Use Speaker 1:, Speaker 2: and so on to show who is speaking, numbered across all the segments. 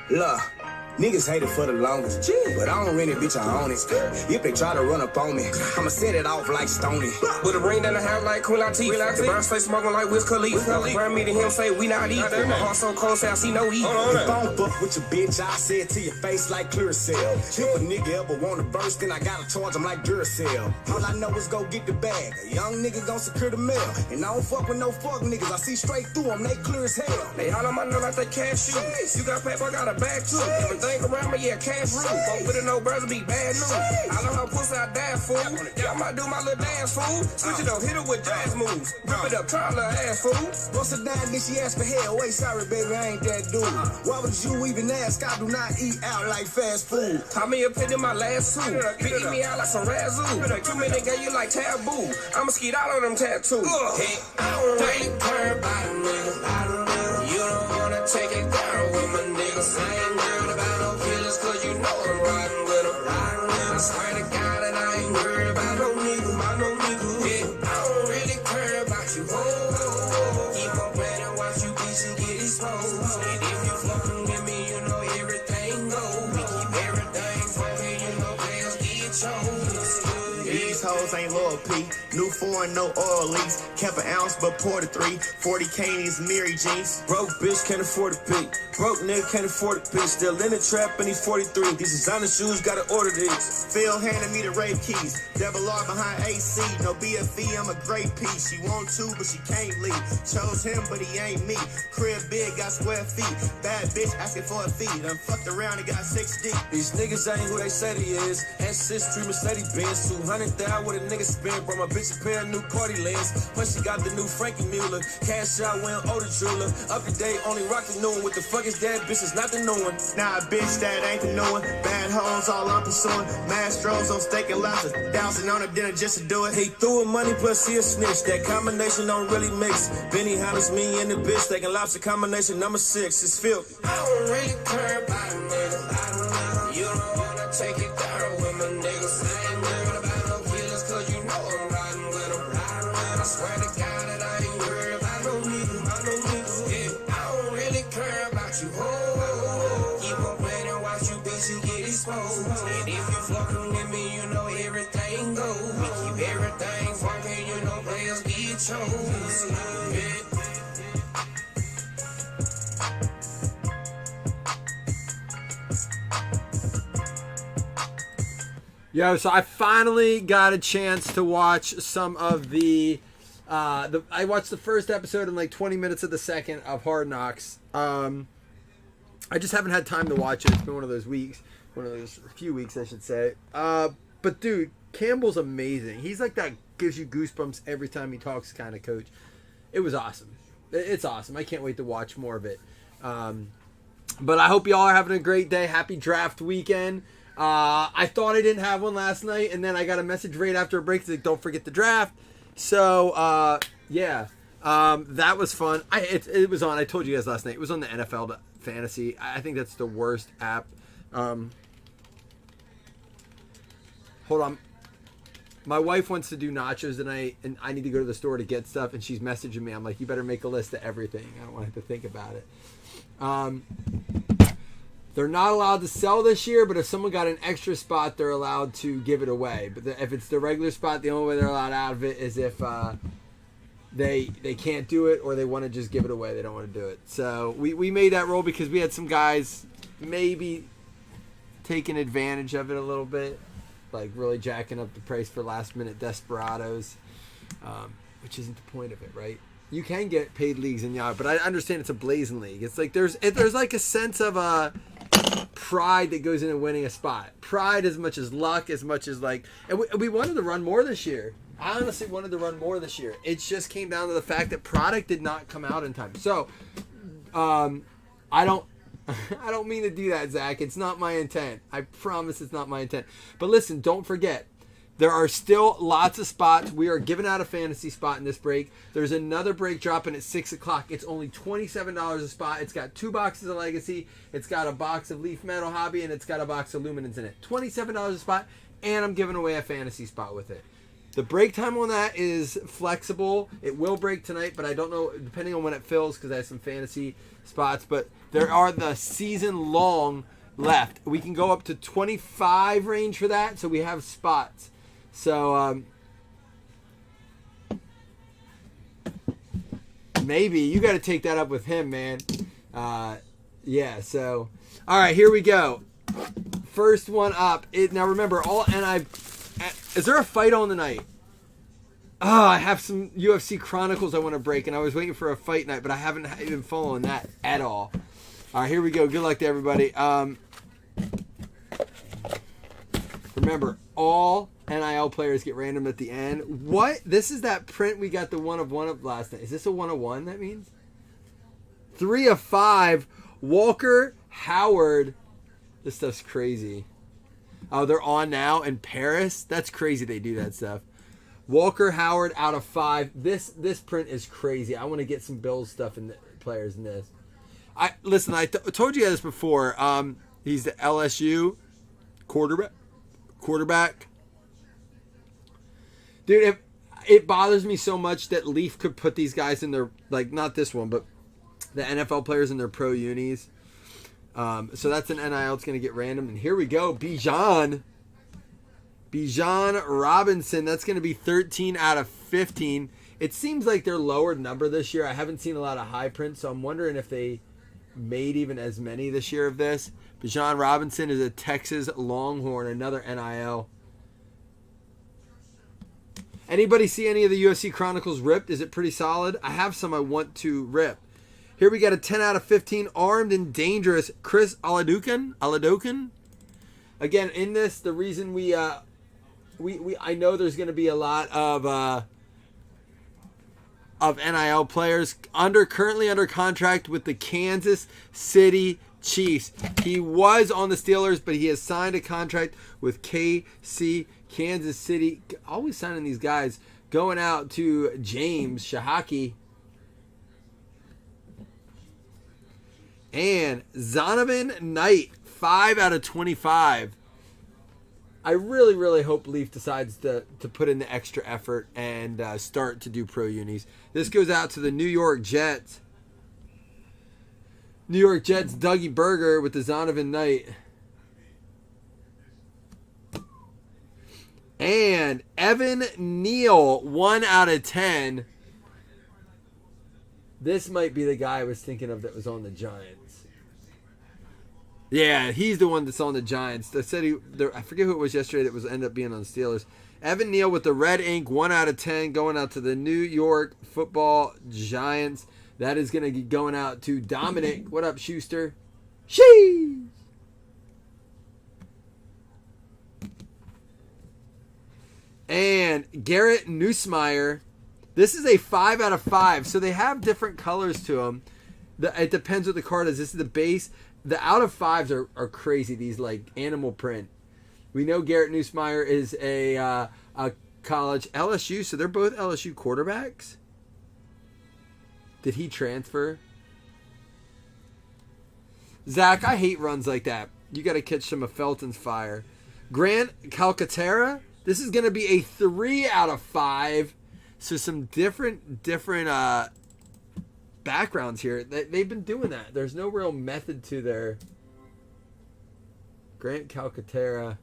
Speaker 1: Look, niggas hate it for the longest, but I don't rent it, bitch, I own it. If they try to run up on me, I'ma set it off like Stoney.
Speaker 2: With a ring in the house like Queen Latifah. The bird stay smoking like Wiz Khalifa. Burn me to him say we not eating. My heart so cold, say I see no evil.
Speaker 1: If I don't fuck with your bitch, I say it to your face like Clearasil. If a nigga ever want to burst, then I gotta charge him like Duracell. All I know is go get the bag. A young nigga gon' secure the mail. And I don't fuck with no fuck niggas. I see straight through them, they clear as hell.
Speaker 2: They all on my nose like they cashew. You got paper, I got a bag too. Everything around me, yeah, cash rule. Fuck with it, no birds, be bad news. I know how pussy I die, fool. Yeah, I might do my little dance, fool. Switch it up, hit it with jazz moves. Rip it up, try a little ass, fool.
Speaker 1: Bust her down, then she asked for hell. Wait, sorry, baby, I ain't that dude. Why would you even ask? I do not eat out like fast food.
Speaker 2: Call me a pit in my last suit. Beat me out like some razoo. Too many gay you like taboo. I'ma skeet out on them tattoos. Hey, I don't really care about them niggas. You don't wanna take it down with my niggas. I ain't worried about no killers, cause you know I'm riding with them. I swear to God that I ain't worried about no niggas. Yeah, I don't really care about you. Keep on playing and watch you bitch and get exposed. And if you fucking with me, you know everything goes. We keep everything funky, you know players get chose.
Speaker 3: These hoes ain't loyal P. New foreign, no oil leaks. Kept an ounce, but poured a 3. 40 canes, Mary jeans.
Speaker 4: Broke bitch can't afford a pee. Broke nigga can't afford a pee. Still in the trap and he's 43. These designer shoes, gotta order these.
Speaker 3: Phil handed me the rape keys. Devil R behind AC. No BFE, I'm a great piece. She want to, but she can't leave. Chose him, but he ain't me. Crib big, got square feet. Bad bitch asking for a fee. Done fucked around and got 6 deep.
Speaker 4: These niggas ain't who they say they is. Ancestry Mercedes Benz. 200,000 with a nigga spend. Brought my bitch a pair of new Cardi lens. Plus she got the new Frankie Mueller. Cash out when older jeweler. Up to date, only rock the new one. What the fuck is that? Bitch is not the new one.
Speaker 3: Nah, bitch, that ain't the new one. Bad hoes, all I'm pursuing. Mastros on steak and lobster. Dousing on a dinner just to do it.
Speaker 4: He threw in money plus he a snitch. That combination don't really mix. Benny Hollis, me and the bitch. Steak and lobster combination number 6. It's filthy.
Speaker 2: I don't really care about them niggas. You don't wanna take it down with my niggas. I ain't worried about no killers, cause you know I'm riding with them. I swear to God that I ain't worried about no niggas. Yeah, I don't really care about you. Keep on playing and watch you bitch and get exposed. And if you fucking with me, you know everything goes. We keep everything funky, you know players get chose. Yeah.
Speaker 5: Yo, so I finally got a chance to watch some of I watched the first episode and like 20 minutes of the second of Hard Knocks. I just haven't had time to watch it. It's been one of those few weeks, I should say. But dude, Campbell's amazing. He's like that gives you goosebumps every time he talks kind of coach. It was awesome. It's awesome. I can't wait to watch more of it. But I hope y'all are having a great day. Happy draft weekend. I thought I didn't have one last night, and then I got a message right after a break like, don't forget the draft. So, yeah. That was fun. It was on, I told you guys last night, it was on the NFL Fantasy. I think that's the worst app. Hold on. My wife wants to do nachos tonight, and I need to go to the store to get stuff, and she's messaging me. I'm like, you better make a list of everything. I don't want to have to think about it. They're not allowed to sell this year, but if someone got an extra spot, they're allowed to give it away. But if it's the regular spot, the only way they're allowed out of it is if they can't do it or they want to just give it away. They don't want to do it. So we made that rule because we had some guys maybe taking advantage of it a little bit, like really jacking up the price for last-minute desperados, which isn't the point of it, right? You can get paid leagues in Yahoo, but I understand it's a blazing league. It's like there's like a sense of pride that goes into winning a spot. Pride as much as luck, as much as like... And we wanted to run more this year. I honestly wanted to run more this year. It just came down to the fact that product did not come out in time. So, I don't mean to do that, Zach. It's not my intent. I promise it's not my intent. But listen, don't forget. There are still lots of spots. We are giving out a fantasy spot in this break. There's another break dropping at 6 o'clock. It's only $27 a spot. It's got 2 boxes of Legacy. It's got a box of Leaf Metal Hobby, and it's got a box of Luminance in it. $27 a spot, and I'm giving away a fantasy spot with it. The break time on that is flexible. It will break tonight, but I don't know, depending on when it fills, because I have some fantasy spots. But there are the season long left. We can go up to 25 range for that, so we have spots. So maybe you got to take that up with him, man. Yeah. So all right, here we go. First one up. Now remember, is there a fight on tonight? Oh, I have some UFC Chronicles I want to break, and I was waiting for a fight night, but I haven't even following that at all. All right, here we go. Good luck to everybody. Remember, all NIL players get random at the end. What? This is that print we got the one of last night. Is this a 1-of-1, that means? 3 of 5. Walker Howard. This stuff's crazy. Oh, they're on now in Paris? That's crazy they do that stuff. Walker Howard out of 5. This print is crazy. I want to get some Bills stuff in the players in this. Listen, I told you this before. He's the LSU quarterback. Dude, it bothers me so much that Leaf could put these guys in their, like, not this one, but the NFL players in their pro unis. So that's an NIL. It's going to get random. And here we go. Bijan Robinson. That's going to be 13 out of 15. It seems like they're lowered number this year. I haven't seen a lot of high prints, so I'm wondering if they made even as many this year of this. Bijan Robinson is a Texas Longhorn, another NIL. Anybody see any of the UFC Chronicles ripped? Is it pretty solid? I have some I want to rip. Here we got a 10 out of 15 armed and dangerous Chris Aladokin. Again, in this, the reason I know there's going to be a lot of NIL players currently under contract with the Kansas City Chiefs. He was on the Steelers, but he has signed a contract with KC Kansas City. Always signing these guys. Going out to James Shahaki. And Zonovan Knight, 5 out of 25. I really, really hope Leaf decides to put in the extra effort and start to do pro unis. This goes out to the New York Jets. New York Jets, Dougie Berger with the Zonovan Knight. And Evan Neal, 1 out of 10. This might be the guy I was thinking of that was on the Giants. Yeah, he's the one that's on the Giants. They said I forget who it was yesterday that was ended up being on the Steelers. Evan Neal with the red ink, 1 out of 10, going out to the New York Football Giants. That is going to be going out to Dominic. What up, Schuster? Sheesh! And Garrett Nussmeier. This is a 5 out of 5. So they have different colors to them. It depends what the card is. This is the base. The out of 5s are crazy. These like animal print. We know Garrett Nussmeier is a college LSU. So they're both LSU quarterbacks. Did he transfer? Zach, I hate runs like that. You got to catch some of Felton's fire. Grant Calcaterra. This is going to be a 3 out of 5. So some different backgrounds here. They've been doing that. There's no real method to their Grant Calcaterra.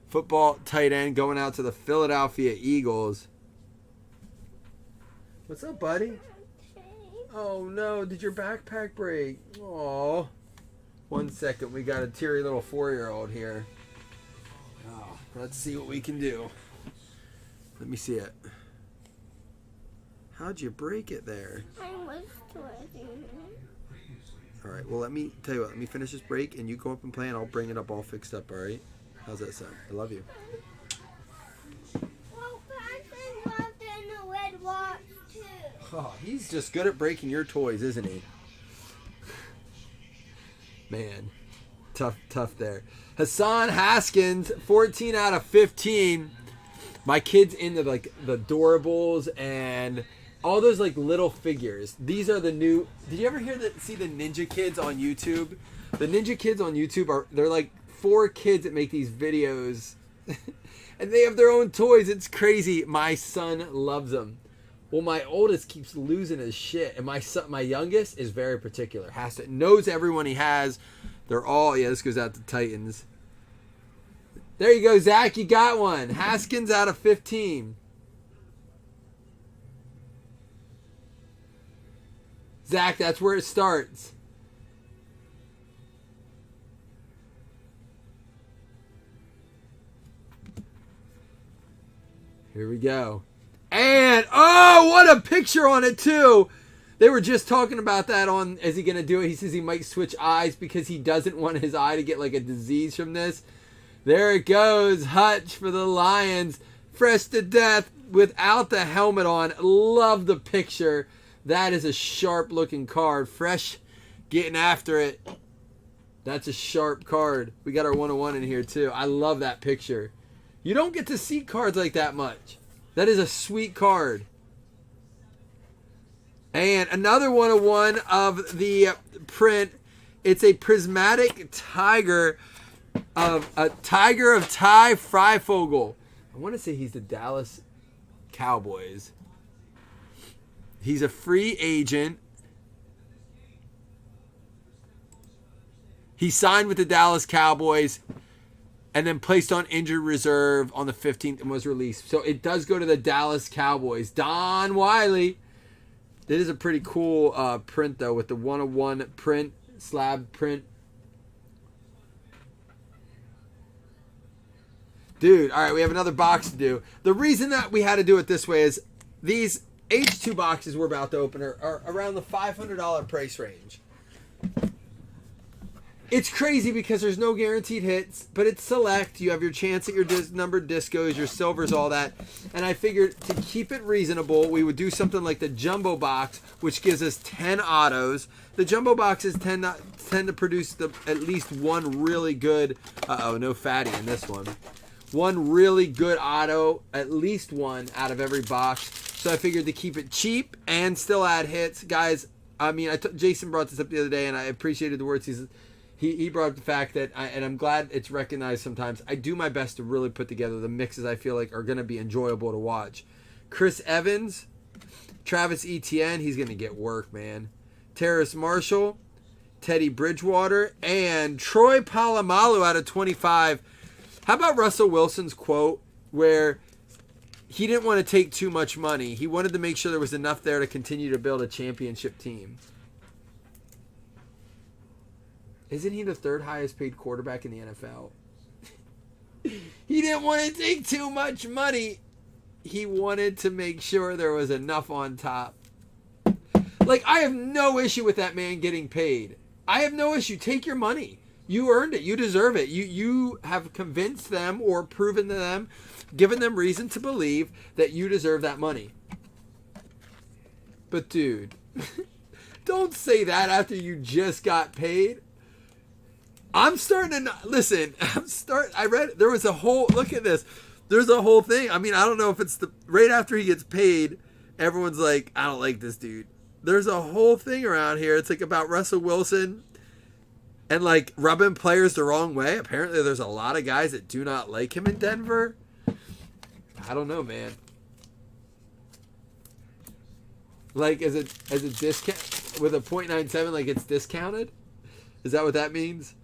Speaker 5: Football tight end going out to the Philadelphia Eagles. What's up, buddy? Oh no, did your backpack break? Oh. 1 second, we got a teary little 4-year-old here. Oh, let's see what we can do. Let me see it. How'd you break it there?
Speaker 6: I was twerking.
Speaker 5: All right, well, let me tell you what. Let me finish this break, and you go up and play, and I'll bring it up all fixed up, all right? How's that sound? I love you.
Speaker 6: Well, Patrick loved in the red watch, too.
Speaker 5: Oh, he's just good at breaking your toys, isn't he? Man, tough there. Hassan Haskins, 14 out of 15. My kid's into like the Doorables and all those like little figures. These are the new. Did you ever see the Ninja Kids on YouTube? The Ninja Kids on YouTube they're like 4 kids that make these videos And they have their own toys. It's crazy. My son loves them. Well, my oldest keeps losing his shit, and my youngest is very particular. Knows everyone he has. They're all, yeah, this goes out to Titans. There you go, Zach. You got one. Haskins out of 15. Zach, that's where it starts. Here we go. And, oh, what a picture on it, too. They were just talking about that on, is he going to do it? He says he might switch eyes because he doesn't want his eye to get like a disease from this. There it goes. Hutch for the Lions. Fresh to death without the helmet on. Love the picture. That is a sharp looking card. Fresh getting after it. That's a sharp card. We got our 101 in here too. I love that picture. You don't get to see cards like that much. That is a sweet card. And another 101 of the print. It's a prismatic tiger of Ty Freifogel. I want to say he's the Dallas Cowboys. He's a free agent. He signed with the Dallas Cowboys and then placed on injured reserve on the 15th and was released. So it does go to the Dallas Cowboys. Don Wiley. It is a pretty cool print, though, with the 101 print, slab print. Dude, all right, we have another box to do. The reason that we had to do it this way is these H2 boxes we're about to open are around the $500 price range. It's crazy because there's no guaranteed hits, but it's select. You have your chance at your numbered discos, your silvers, all that. And I figured to keep it reasonable, we would do something like the jumbo box, which gives us 10 autos. The jumbo boxes tend to produce at least one really good, no fatty in this one. One really good auto, at least one out of every box. So I figured to keep it cheap and still add hits. Guys, I mean, Jason brought this up the other day, and I appreciated the words he brought up the fact that, and I'm glad it's recognized sometimes, I do my best to really put together the mixes I feel like are going to be enjoyable to watch. Chris Evans, Travis Etienne, he's going to get work, man. Terrace Marshall, Teddy Bridgewater, and Troy Polamalu out of 25. How about Russell Wilson's quote where he didn't want to take too much money. He wanted to make sure there was enough there to continue to build a championship team. Isn't he the third highest paid quarterback in the NFL? He didn't want to take too much money. He wanted to make sure there was enough on top. Like, I have no issue with that man getting paid. I have no issue. Take your money. You earned it. You deserve it. You have convinced them or proven to them, given them reason to believe that you deserve that money. But dude, don't say that after you just got paid. I'm starting to listen. I read there was a whole look at this. There's a whole thing. I mean, I don't know if it's right after he gets paid, everyone's like, I don't like this dude. There's a whole thing around here. It's like about Russell Wilson and like rubbing players the wrong way. Apparently, there's a lot of guys that do not like him in Denver. I don't know, man. Like, is it as a discount with a .97? Like it's discounted? Is that what that means?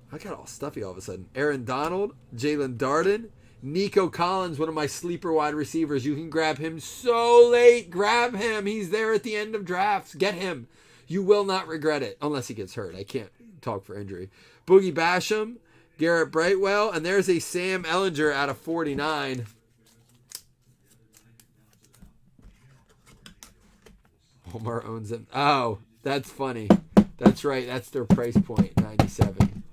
Speaker 5: I got all stuffy all of a sudden. Aaron Donald, Jalen Darden, Nico Collins, one of my sleeper wide receivers. You can grab him so late. Grab him. He's there at the end of drafts. Get him. You will not regret it unless he gets hurt. I can't talk for injury. Boogie Basham, Garrett Brightwell, and there's a Sam Ellinger out of 49. Omar owns them. Oh, that's funny. That's right. That's their price point, 97.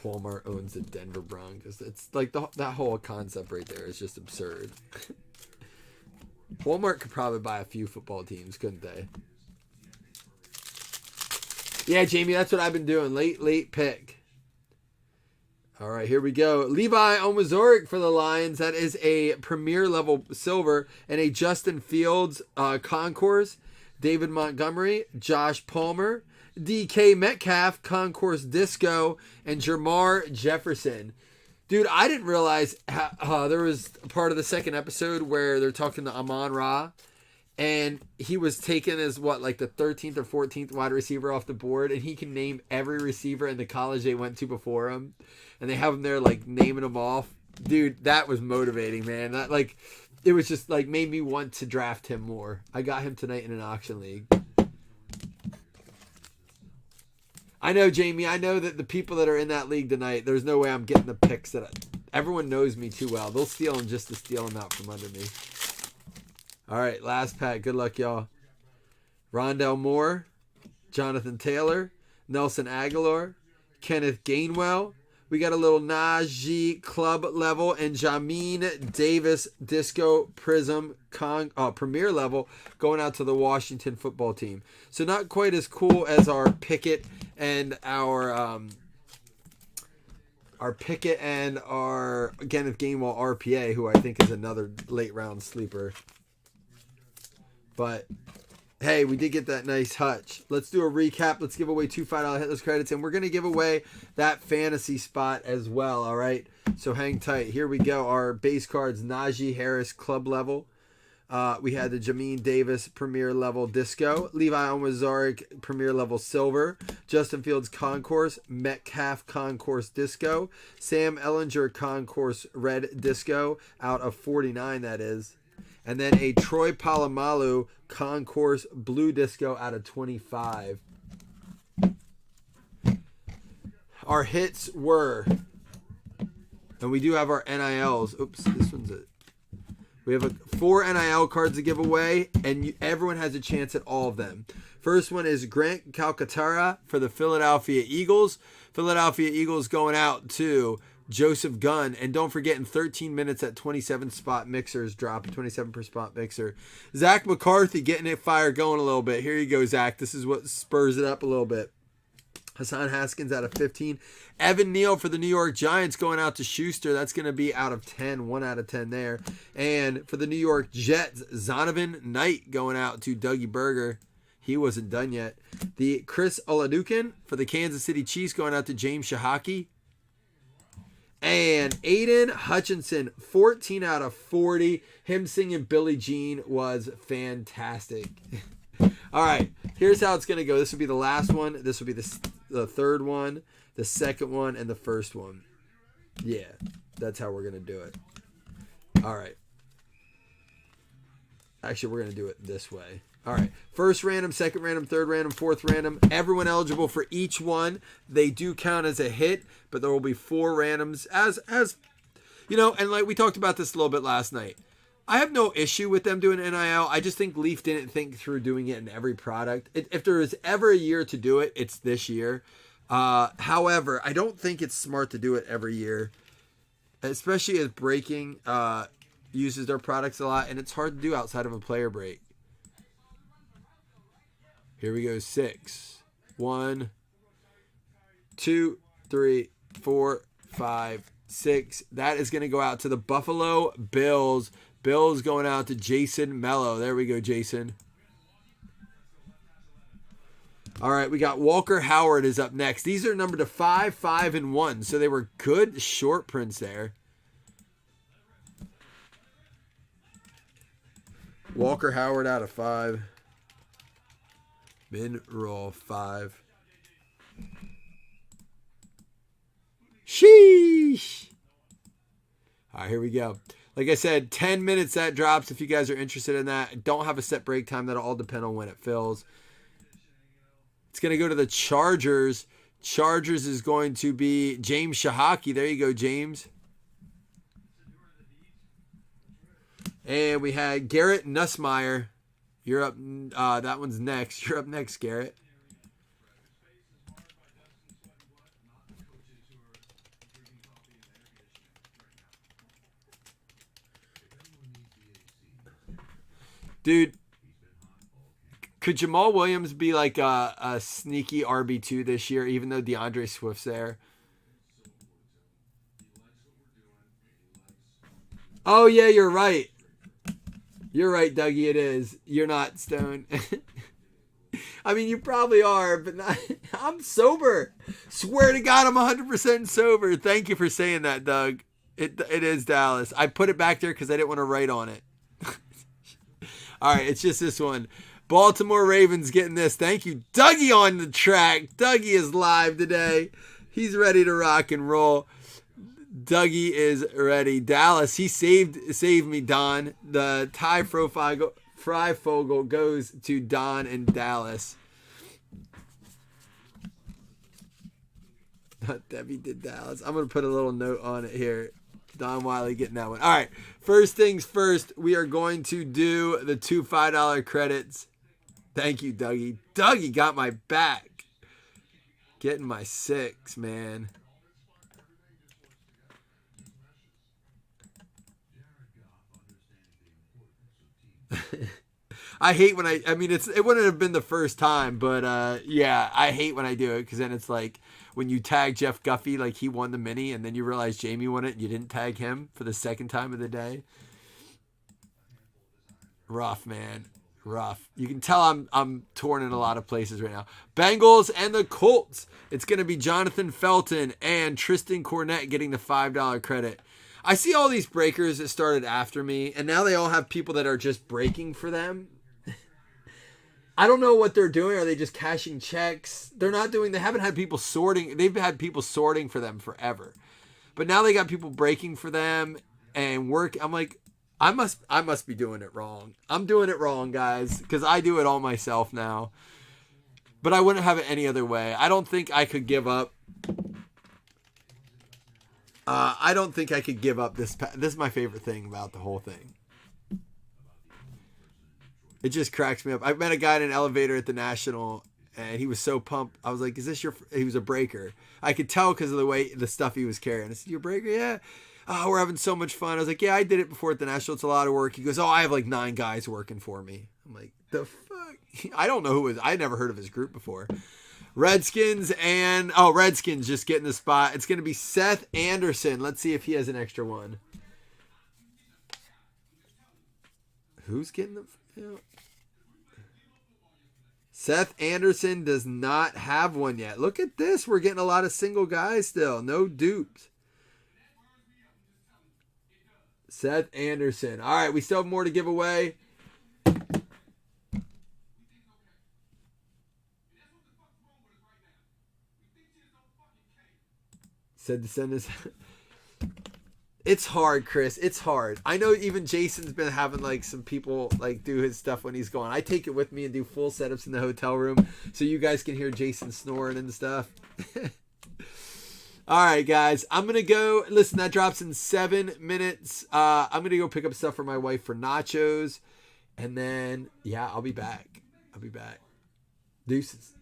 Speaker 5: Walmart owns the Denver Broncos. It's like that whole concept right there is just absurd. Walmart could probably buy a few football teams, couldn't they? Yeah, Jamie, that's what I've been doing. Late pick. All right, here we go. Levi Omazorik for the Lions. That is a premier level silver. And a Justin Fields concourse. David Montgomery, Josh Palmer, DK Metcalf, Concourse Disco, and Jamar Jefferson. Dude, I didn't realize there was a part of the second episode where they're talking to Amon Ra, and he was taken as like the 13th or 14th wide receiver off the board, and he can name every receiver in the college they went to before him, and they have him there like naming them off. Dude, that was motivating, man. That it was just like made me want to draft him more. I got him tonight in an auction league. I know, Jamie. I know that the people that are in that league tonight, there's no way I'm getting the picks everyone knows me too well. They'll steal them just to steal them out from under me. All right, last pack. Good luck, y'all. Rondell Moore, Jonathan Taylor, Nelson Aguilar, Kenneth Gainwell. We got a little Najee club level and Jamin Davis Disco Prism Premier level going out to the Washington football team. So not quite as cool as our Pickett and our Kenneth Gainwell RPA, who I think is another late round sleeper. But hey, we did get that nice hutch. Let's do a recap. Let's give away 2 $5 hitless credits, and we're going to give away that fantasy spot as well, all right? So hang tight. Here we go. Our base cards, Najee Harris club level. We had the Jamin Davis Premier level Disco, Levi Onwuzurike Premier level Silver, Justin Fields Concourse, Metcalf Concourse Disco, Sam Ellinger Concourse Red Disco, out of 49 that is. And then a Troy Polamalu Concourse Blue Disco out of 25. Our hits were, and we do have our NILs. Oops, this one's it. We have 4 NIL cards to give away, and everyone has a chance at all of them. First one is Grant Calcaterra for the Philadelphia Eagles. Philadelphia Eagles going out to Joseph Gunn. And don't forget, in 13 minutes at 27 spot mixers drop, 27 per spot mixer. Zach McCarthy getting it fire going a little bit. Here you go, Zach. This is what spurs it up a little bit. Hassan Haskins out of 15. Evan Neal for the New York Giants going out to Schuster. That's going to be out of 10. 1 out of 10 there. And for the New York Jets, Zonovan Knight going out to Dougie Berger. He wasn't done yet. The Chris Oladukin for the Kansas City Chiefs going out to James Shahaki. And Aiden Hutchinson, 14 out of 40. Him singing Billie Jean was fantastic. All right, here's how it's going to go. This will be the last one. This will be the third one, the second one, and the first one. Yeah, that's how we're going to do it. All right. Actually, we're going to do it this way. All right. First random, second random, third random, fourth random. Everyone eligible for each one. They do count as a hit, but there will be 4 randoms as you know, and like we talked about this a little bit last night. I have no issue with them doing NIL. I just think Leaf didn't think through doing it in every product. If there is ever a year to do it, it's this year. However, I don't think it's smart to do it every year, especially as Breaking uses their products a lot, and it's hard to do outside of a player break. Here we go. 6. 1, 2, 3, 4, 5, 6. That is going to go out to the Buffalo Bills. Bills going out to Jason Mello. There we go, Jason. All right, we got Walker Howard is up next. These are numbered to 5, 5, and 1. So they were good short prints there. Walker Howard out of 5. Min roll 5. Sheesh. All right, here we go. Like I said, 10 minutes that drops if you guys are interested in that. Don't have a set break time. That'll all depend on when it fills. It's going to go to the Chargers. Chargers is going to be James Shahaki. There you go, James. And we had Garrett Nussmeier. You're up. That one's next. You're up next, Garrett. Dude, could Jamal Williams be like a sneaky RB2 this year, even though DeAndre Swift's there? Oh, yeah, you're right. You're right, Dougie, it is. You're not Stone. I mean, you probably are, but not, I'm sober. Swear to God, I'm 100% sober. Thank you for saying that, Doug. It is Dallas. I put it back there because I didn't want to write on it. All right, it's just this one. Baltimore Ravens getting this. Thank you. Dougie on the track. Dougie is live today. He's ready to rock and roll. Dougie is ready. Dallas, he saved me, Don. The tie Freifogel goes to Don and Dallas. Debbie did Dallas. I'm going to put a little note on it here. Don Wiley getting that one. All right. First things first, we are going to do the 2 $5 credits. Thank you, Dougie. Dougie got my back. Getting my 6, man. I hate when I mean, it wouldn't have been the first time, but yeah, I hate when I do it because then it's like when you tag Jeff Guffey, like he won the mini, and then you realize Jamie won it and you didn't tag him for the second time of the day. Rough, man. Rough. You can tell I'm torn in a lot of places right now. Bengals and the Colts. It's going to be Jonathan Felton and Tristan Cornette getting the $5 credit. I see all these breakers that started after me, and now they all have people that are just breaking for them. I don't know what they're doing. Are they just cashing checks? They haven't had people sorting. They've had people sorting for them forever. But now they got people breaking for them and work. I'm like, I must be doing it wrong. I'm doing it wrong, guys, because I do it all myself now. But I wouldn't have it any other way. I don't think I could give up. I don't think I could give up this. This is my favorite thing about the whole thing. It just cracks me up. I met a guy in an elevator at the National, and he was so pumped. I was like, "Is this your?" He was a breaker. I could tell because of the stuff he was carrying. I said, "You're a breaker, yeah." Oh, we're having so much fun. I was like, "Yeah, I did it before at the National. It's a lot of work." He goes, "Oh, I have like 9 guys working for me." I'm like, "The fuck?" I don't know who it is. I never heard of his group before. Redskins just getting the spot. It's going to be Seth Anderson. Let's see if he has an extra one. Who's getting the... Seth Anderson does not have one yet. Look at this. We're getting a lot of single guys still. No dupes. Seth Anderson. All right, we still have more to give away. Said to send this. It's hard, Chris. It's hard. I know even Jason's been having like some people like do his stuff when he's gone. I take it with me and do full setups in the hotel room so you guys can hear Jason snoring and stuff. All right, guys. I'm going to go. Listen, that drops in 7 minutes. I'm going to go pick up stuff for my wife for nachos. And then, yeah, I'll be back. Deuces.